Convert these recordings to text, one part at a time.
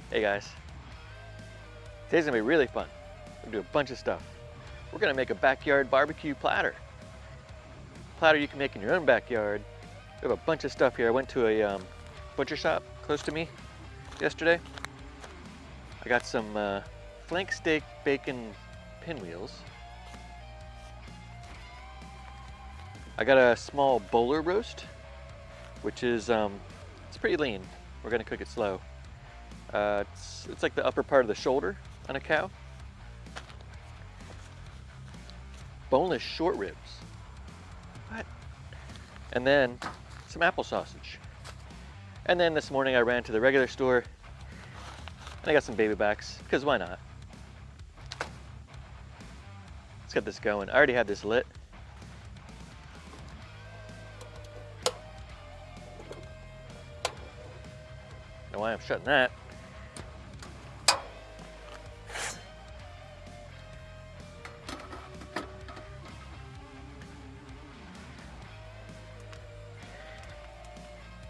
Hey guys, today's gonna be really fun. We're gonna do a bunch of stuff. We're gonna make a backyard barbecue platter. Platter you can make in your own backyard. We have a bunch of stuff here. I went to a butcher shop close to me yesterday. I got some flank steak bacon pinwheels. I got a small Bolar roast, which is it's pretty lean. We're gonna cook it slow. It's like the upper part of the shoulder on a cow. Boneless short ribs. What? And then some apple sausage. And then this morning I ran to the regular store and I got some baby backs, because why not? Let's get this going. I already have this lit. Know why I'm shutting that.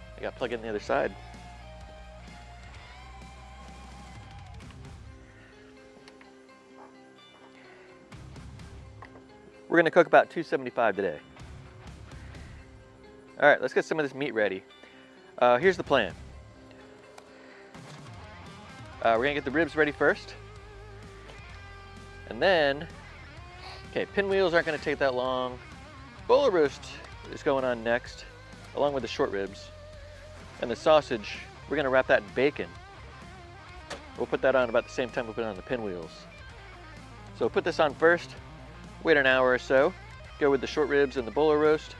I got to plug it in the other side. We're gonna cook about 275 today. All right, let's get some of this meat ready. Here's the plan. We're gonna get the ribs ready first. And then, okay, pinwheels aren't gonna take that long. Bolar roast is going on next, along with the short ribs. And the sausage, we're gonna wrap that in bacon. We'll put that on about the same time we put it on the pinwheels. So we'll put this on first, wait an hour or so, go with the short ribs and the Bolar roast.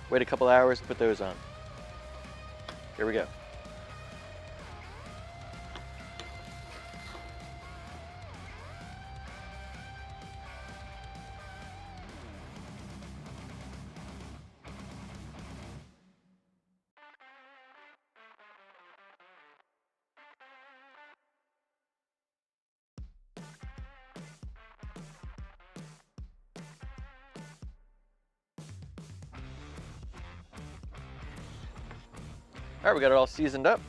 Wait a couple hours and put those on. Here we go. All right, we got it all seasoned up.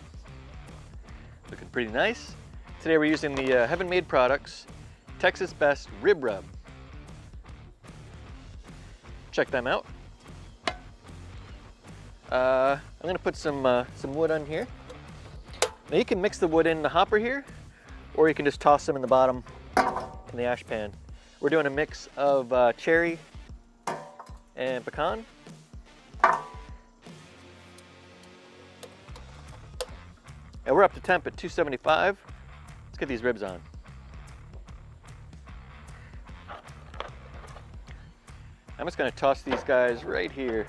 Looking pretty nice. Today we're using the Heaven Made Products Texas Best Rib Rub. Check them out. I'm gonna put some wood on here. Now you can mix the wood in the hopper here, or you can just toss them in the bottom in the ash pan. We're doing a mix of cherry and pecan. And we're up to temp at 275. Let's get these ribs on. I'm just gonna toss these guys right here.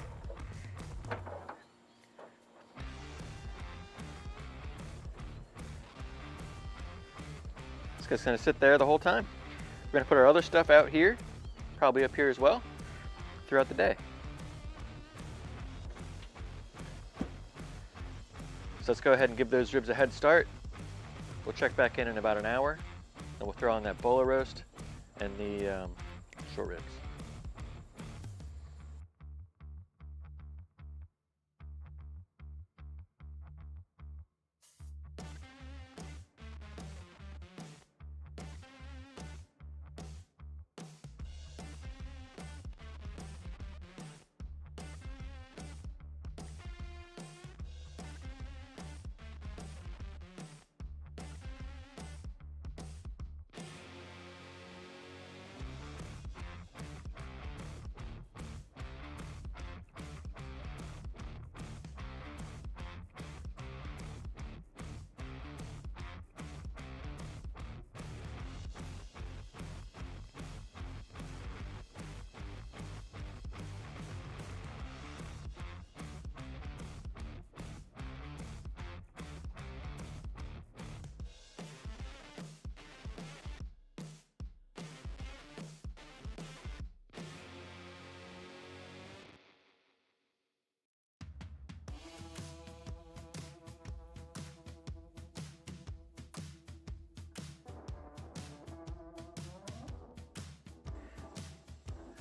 It's just gonna sit there the whole time. We're gonna put our other stuff out here, probably up here as well, throughout the day. So let's go ahead and give those ribs a head start. We'll check back in about an hour, and we'll throw on that Bolar roast and the short ribs.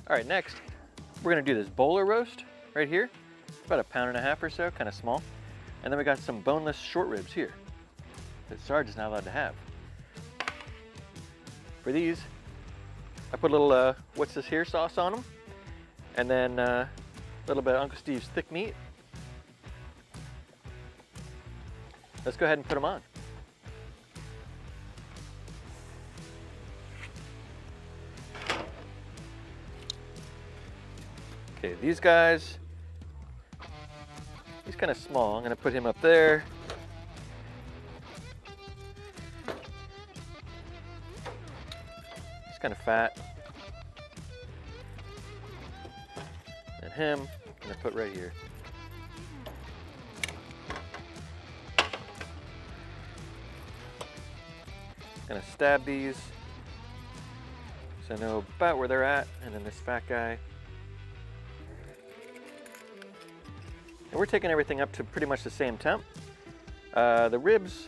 All right, next, we're gonna do this Bolar roast right here. It's about 1.5 pounds or so, kind of small. And then we got some boneless short ribs here that Sarge is not allowed to have. For these, I put a little, what's this here sauce on them. And then a little bit of Uncle Steve's thick meat. Let's go ahead and put them on. Okay, these guys, he's kind of small. I'm gonna put him up there. He's kind of fat. And him, I'm gonna put right here. Gonna stab these so I know about where they're at, and then this fat guy. And we're taking everything up to pretty much the same temp. The ribs,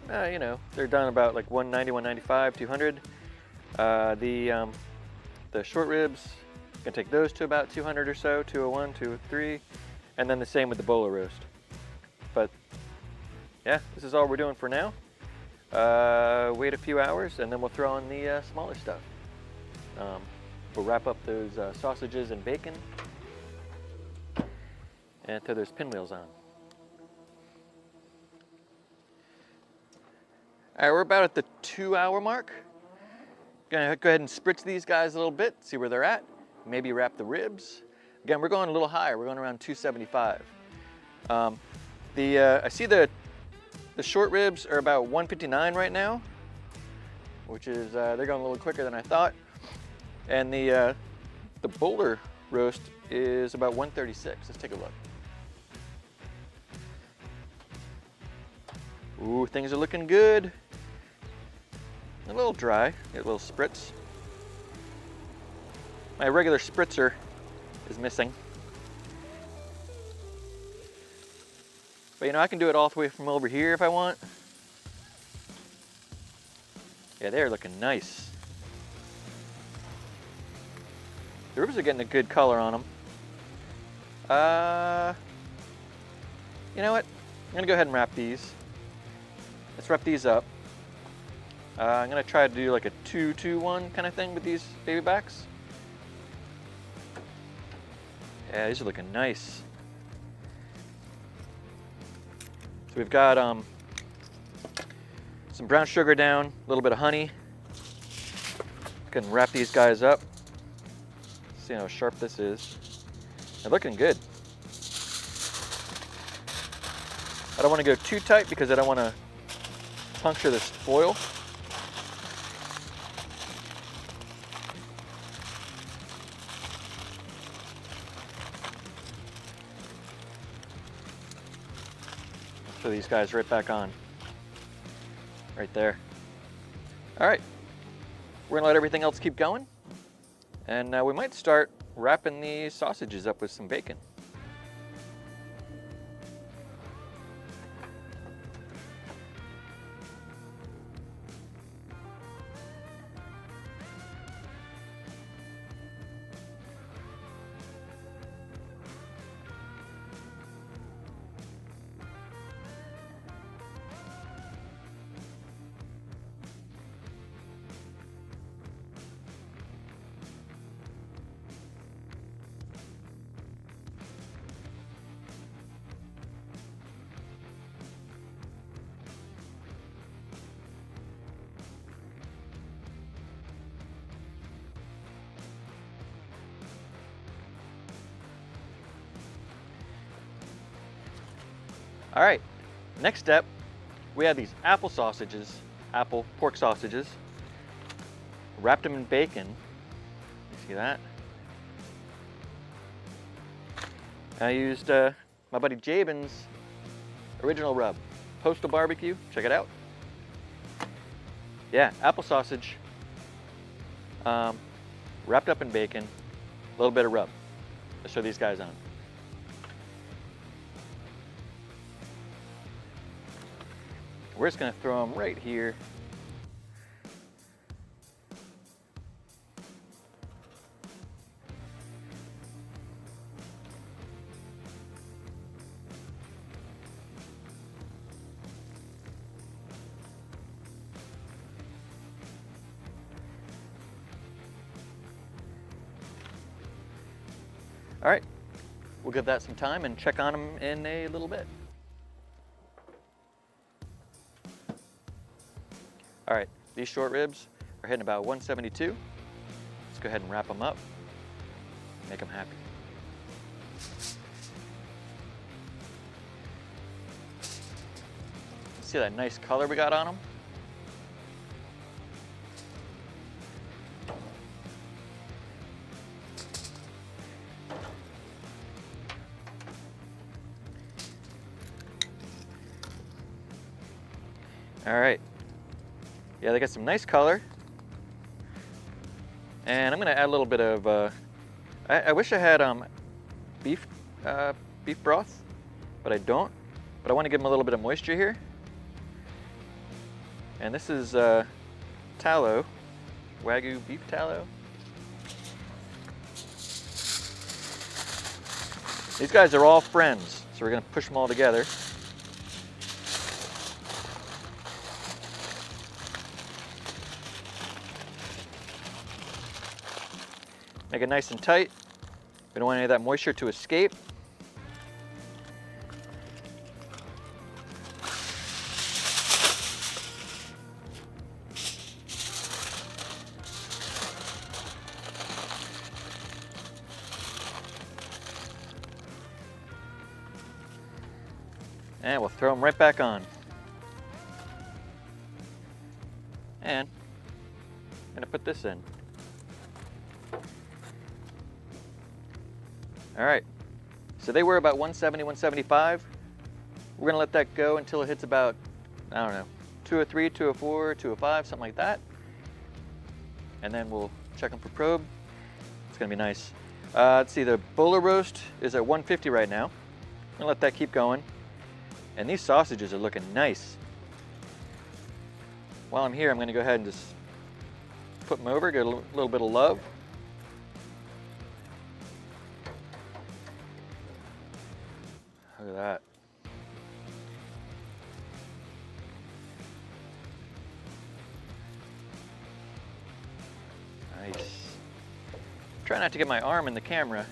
you know, they're done about like 190, 195, 200. The short ribs, gonna take those to about 200 or so, 201, 203, and then the same with the Bolar roast. But yeah, this is all we're doing for now. Wait a few hours and then we'll throw on the smaller stuff. We'll wrap up those sausages and bacon and throw those pinwheels on. All right, we're about at the 2-hour mark. Gonna go ahead and spritz these guys a little bit, see where they're at. Maybe wrap the ribs. Again, we're going a little higher. We're going around 275. I see the short ribs are about 159 right now, which is, they're going a little quicker than I thought. And the Bolar roast is about 136. Let's take a look. Ooh, things are looking good. A little dry, get a little spritz. My regular spritzer is missing. But you know, I can do it all the way from over here if I want. Yeah, they're looking nice. The ribs are getting a good color on them. You know what? I'm gonna go ahead and wrap these. Let's wrap these up. I'm gonna try to do like a 2-2-1 kind of thing with these baby backs. Yeah, these are looking nice. So we've got some brown sugar down, a little bit of honey. Go ahead and wrap these guys up. See how sharp this is. They're looking good. I don't want to go too tight because I don't want to puncture this foil. Throw these guys right back on. Right there. All right, we're gonna let everything else keep going. And we might start wrapping these sausages up with some bacon. All right, next step, we have these apple sausages, apple pork sausages, wrapped them in bacon. You see that? I used my buddy Jabin's original rub, Postal Barbecue, check it out. Yeah, apple sausage, wrapped up in bacon, a little bit of rub. Let's show these guys on. We're just gonna throw them right here. All right, we'll give that some time and check on them in a little bit. All right, these short ribs are hitting about 172. Let's go ahead and wrap them up, make them happy. See that nice color we got on them? All right. Yeah, they got some nice color. And I'm gonna add a little bit of, I wish I had beef broth, but I don't. But I wanna give them a little bit of moisture here. And this is tallow, Wagyu beef tallow. These guys are all friends, so we're gonna push them all together. Make it nice and tight. We don't want any of that moisture to escape. And we'll throw them right back on. And I'm gonna put this in. All right, so they were about 170, 175. We're gonna let that go until it hits about, I don't know, 203, 204, 205, something like that. And then we'll check them for probe. It's gonna be nice. Let's see, the Bolar roast is at 150 right now. I'm gonna let that keep going. And these sausages are looking nice. While I'm here, I'm gonna go ahead and just put them over, get a little bit of love. Look at that. Nice. Try not to get my arm in the camera.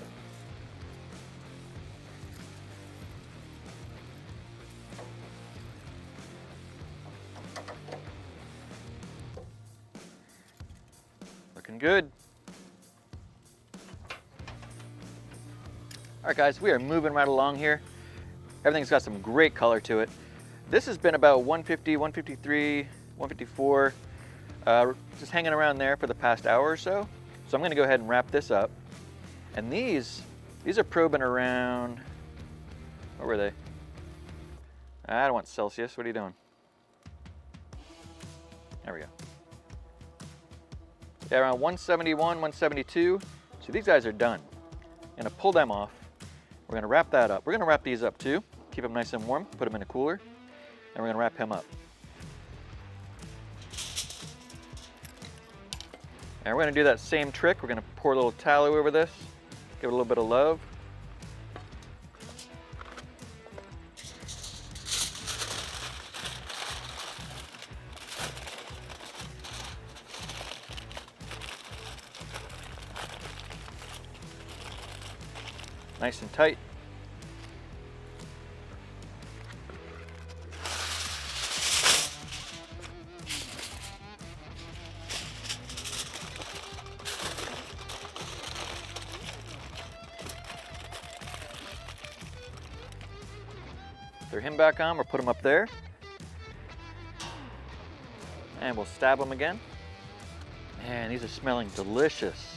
Looking good. All right, guys, we are moving right along here. Everything's got some great color to it. This has been about 150, 153, 154, just hanging around there for the past hour or so. So I'm gonna go ahead and wrap this up. And these are probing around, what were they? I don't want Celsius, what are you doing? There we go. Yeah, around 171, 172. So these guys are done. I'm gonna pull them off. We're gonna wrap that up. We're gonna wrap these up too. Keep them nice and warm, put them in a cooler, and we're gonna wrap him up. And we're gonna do that same trick. We're gonna pour a little tallow over this, give it a little bit of love. Nice and tight. Throw him back on, we'll put him up there. And we'll stab them again. Man, these are smelling delicious.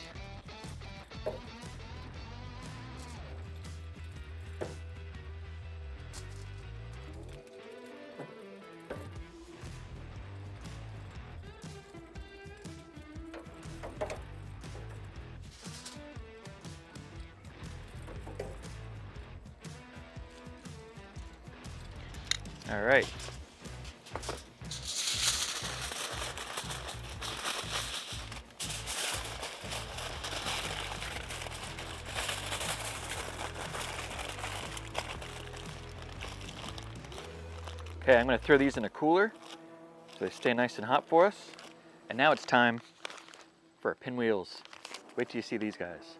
All right. Okay, I'm going to throw these in a cooler so they stay nice and hot for us. And now it's time for our pinwheels. Wait till you see these guys.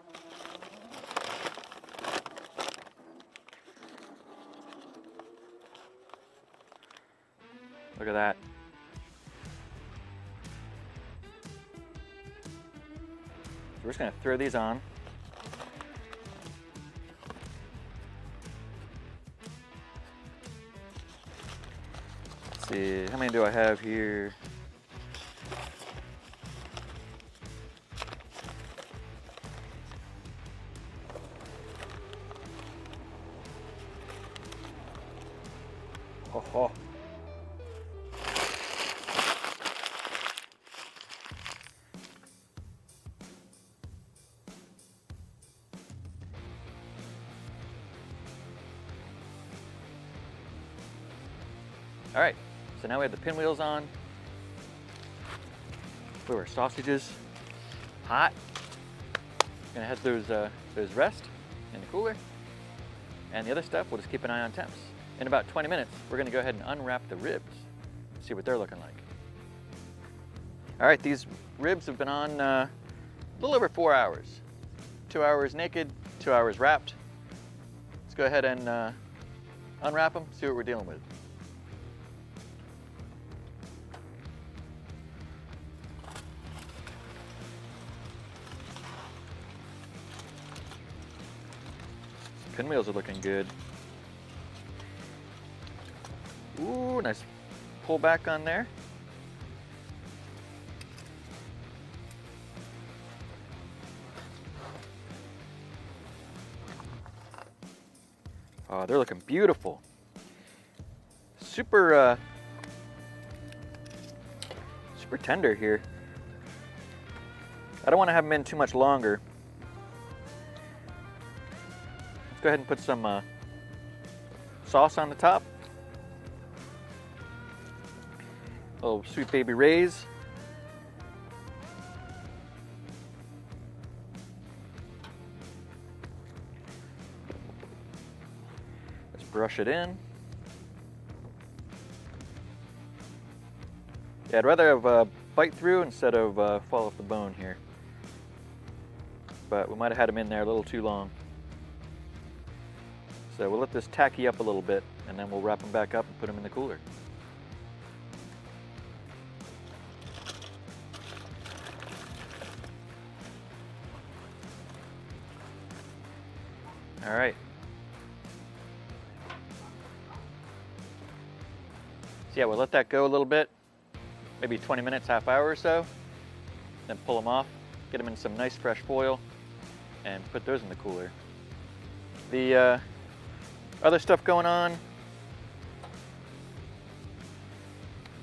Look at that. So we're just gonna throw these on. Let's see, how many do I have here? Oh. All right, so now we have the pinwheels on. Ooh, our sausages, hot. Gonna have those rest in the cooler. And the other stuff, we'll just keep an eye on temps. In about 20 minutes, we're gonna go ahead and unwrap the ribs, see what they're looking like. All right, these ribs have been on a little over 4 hours. 2 hours naked, 2 hours wrapped. Let's go ahead and unwrap them, see what we're dealing with. Pinwheels are looking good. Ooh, nice pull back on there. Oh, they're looking beautiful. Super tender here. I don't want to have them in too much longer. Let's go ahead and put some sauce on the top. A little Sweet Baby Ray's. Let's brush it in. Yeah, I'd rather have bite through instead of fall off the bone here. But we might have had them in there a little too long. So we'll let this tacky up a little bit and then we'll wrap them back up and put them in the cooler. All right. So yeah, we'll let that go a little bit, maybe 20 minutes, half hour or so, then pull them off, get them in some nice fresh foil, and put those in the cooler. The other stuff going on,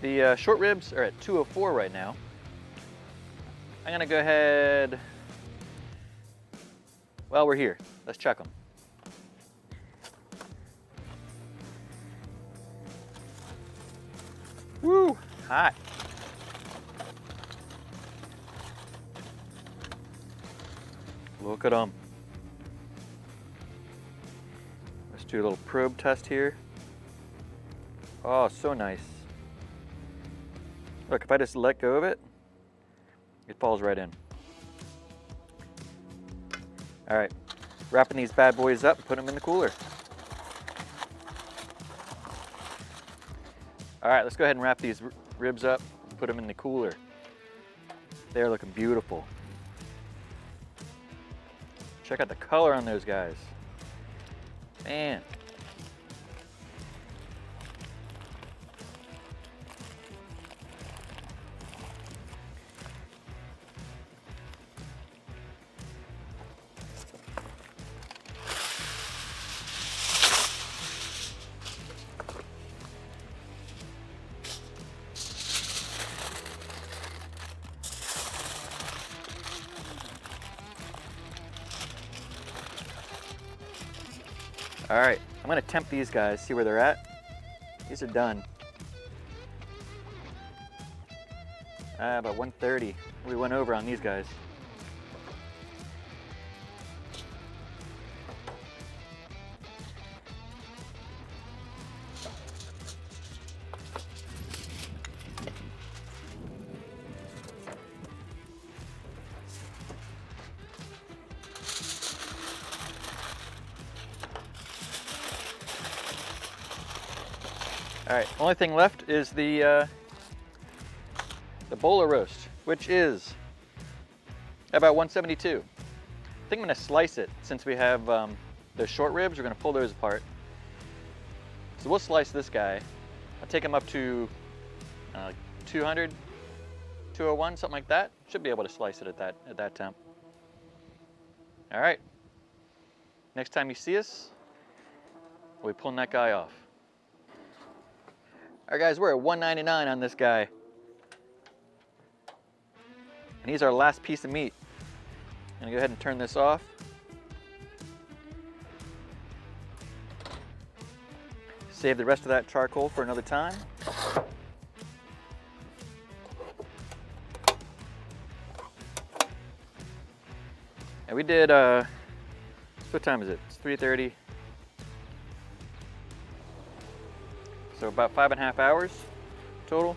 the short ribs are at 204 right now. I'm gonna go ahead, well, we're here, let's check them. Woo, hot. Look at them. Let's do a little probe test here. Oh, so nice. Look, if I just let go of it, it falls right in. All right, wrapping these bad boys up and put them in the cooler. All right, let's go ahead and wrap these ribs up and put them in the cooler. They're looking beautiful. Check out the color on those guys. Man. All right, I'm gonna temp these guys, see where they're at. These are done. About 130. We went over on these guys. All right, only thing left is the Bolar roast, which is about 172. I think I'm gonna slice it since we have the short ribs. We're gonna pull those apart. So we'll slice this guy. I'll take him up to 200, 201, something like that. Should be able to slice it at that temp. All right. Next time you see us, we'll be pulling that guy off. All right, guys, we're at 199 on this guy. And he's our last piece of meat. I'm gonna go ahead and turn this off. Save the rest of that charcoal for another time. And we did, what time is it? It's 3:30. So about 5.5 hours total.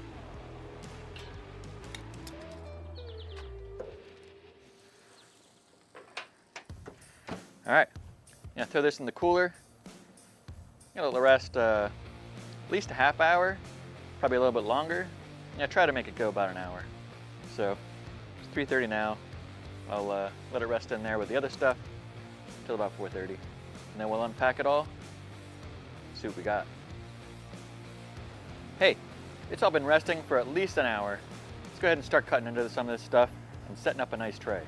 All right, yeah, throw this in the cooler. Gonna let it rest at least a half hour, probably a little bit longer. Yeah, try to make it go about an hour. So it's 3:30 now. I'll let it rest in there with the other stuff until about 4:30. And then we'll unpack it all, see what we got. Hey, it's all been resting for at least an hour. Let's go ahead and start cutting into some of this stuff and setting up a nice tray.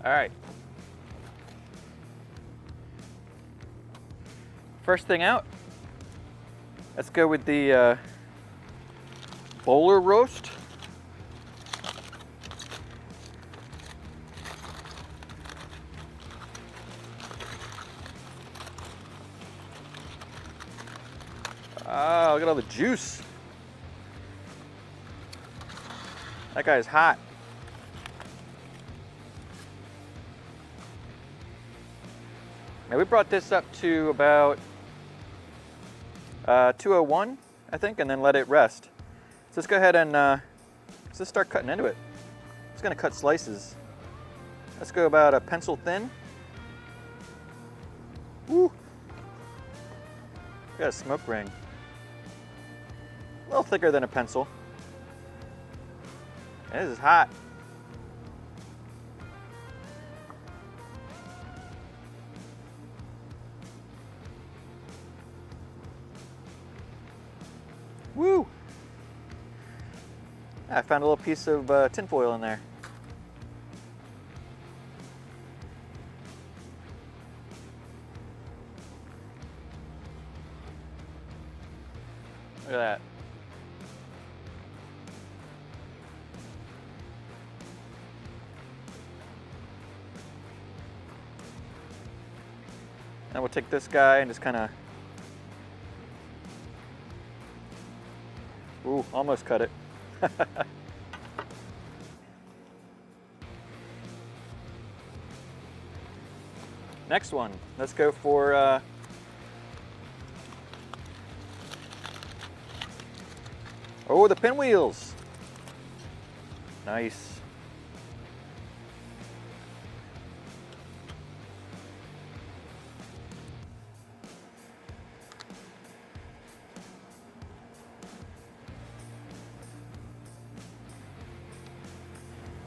All right. First thing out, let's go with the Bolar roast. Ah, look at all the juice. That guy's hot. Now we brought this up to about 201, I think, and then let it rest. So let's go ahead and let's just start cutting into it. It's gonna cut slices. Let's go about a pencil thin. Woo! Got a smoke ring. A little thicker than a pencil. And this is hot. Woo! I found a little piece of tin foil in there. Look at that. And we'll take this guy and just kind of, ooh, almost cut it. Next one, let's go for oh, the pinwheels. Nice.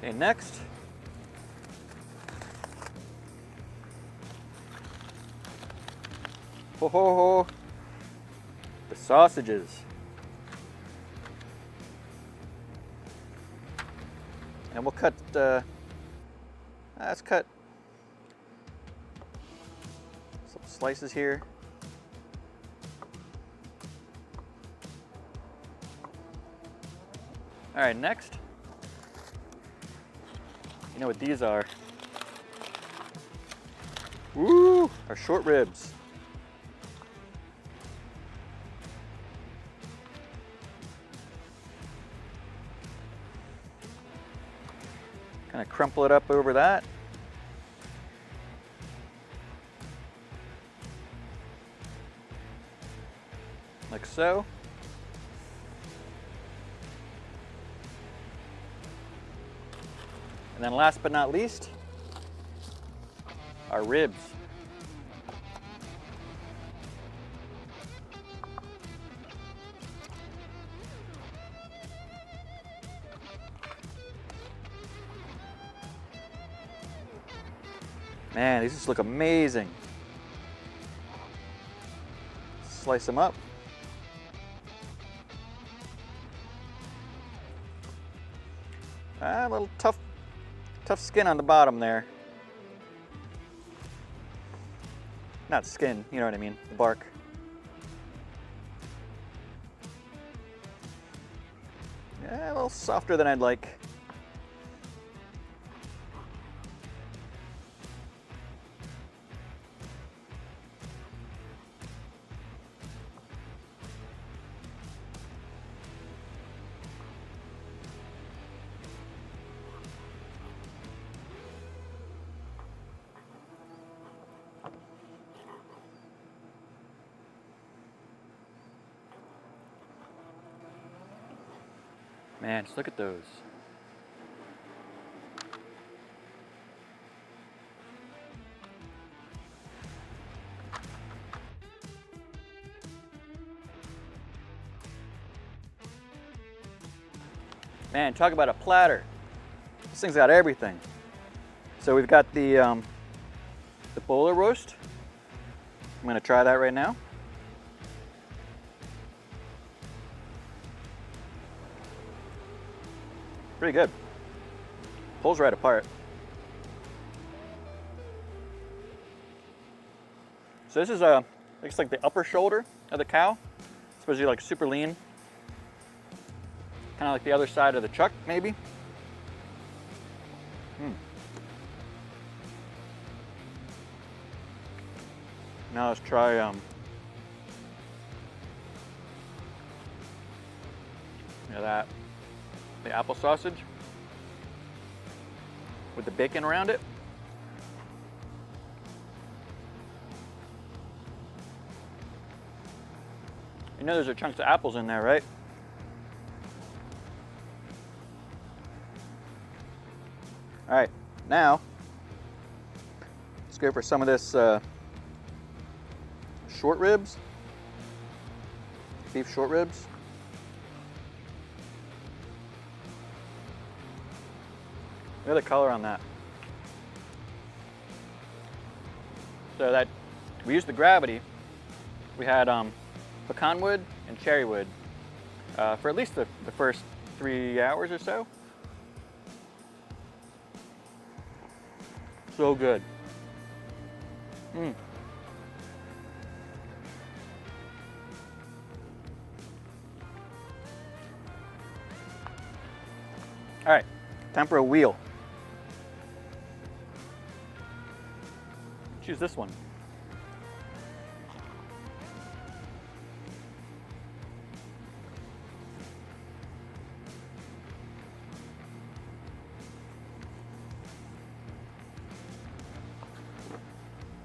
Okay, next. Ho ho ho. The sausages. And we'll cut, let's cut some slices here. All right, next. You know what these are? Woo! Our short ribs. Kind of crumple it up over that. Like so. And then last but not least, our ribs. Man, these just look amazing. Slice them up. A little tough skin on the bottom there. Not skin, you know what I mean, the bark. Yeah, a little softer than I'd like. Man, just look at those. Man, talk about a platter. This thing's got everything. So we've got the Bolar roast. I'm gonna try that right now. Pretty good. Pulls right apart. So this is looks like the upper shoulder of the cow. It's supposed to be like super lean. Kind of like the other side of the chuck, maybe. Now let's try the apple sausage with the bacon around it. You know there's chunks of apples in there, right? All right, now let's go for some of this short ribs, beef short ribs. Look at the color on that. So that we used the Gravity. We had pecan wood and cherry wood for at least the first 3 hours or so. So good. All right, time for a wheel. Choose this one.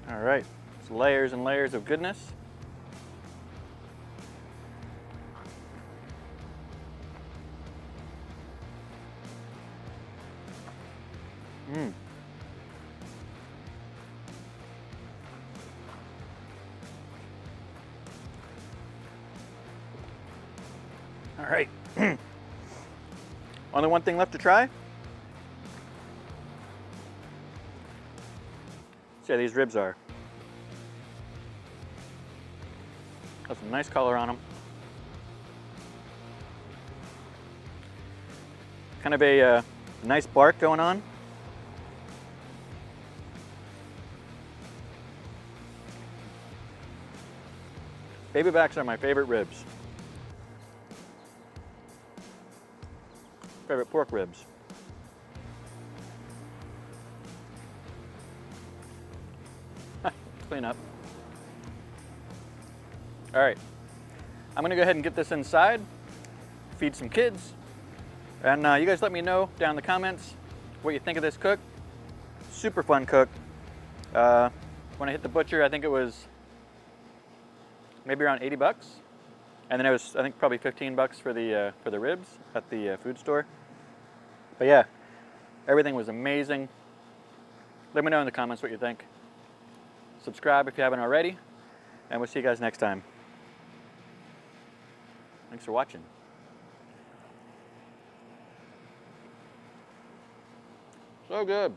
All right, it's layers and layers of goodness. All right. Only one thing left to try. See how these ribs are. Got some nice color on them. Kind of a nice bark going on. Baby backs are my favorite ribs. Favorite pork ribs. Clean up. All right, I'm gonna go ahead and get this inside, feed some kids, and you guys let me know down in the comments what you think of this cook. Super fun cook. When I hit the butcher, I think it was maybe around 80 bucks. And then it was, I think, probably 15 bucks for the ribs at the food store. But yeah, everything was amazing. Let me know in the comments what you think. Subscribe if you haven't already, and we'll see you guys next time. Thanks for watching. So good.